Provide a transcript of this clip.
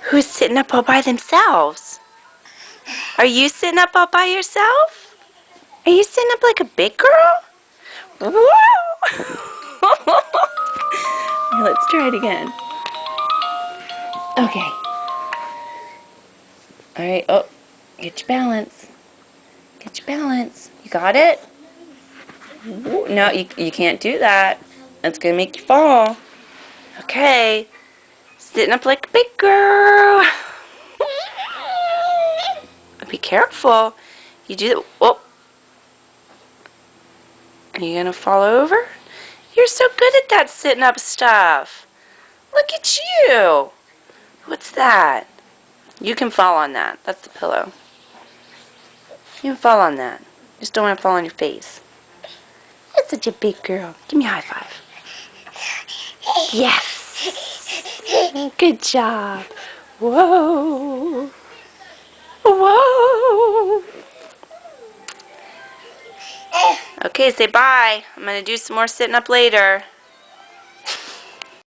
Who's sitting up all by themselves? Are you sitting up all by yourself? Are you sitting up like a big girl? Whoa! Let's try it again. Okay. Alright, oh, get your balance. Get your balance. You got it? No, you can't do that. That's going to make you fall. Okay. Sitting up like a big girl. Be careful. You do that. Oh. Are you going to fall over? You're so good at that sitting up stuff. Look at you. What's that? You can fall on that. That's the pillow. You can fall on that. Just don't want to fall on your face. You're such a big girl. Give me a high five. Yes. Good job. Whoa. Whoa. Okay, say bye. I'm going to do some more sitting up later.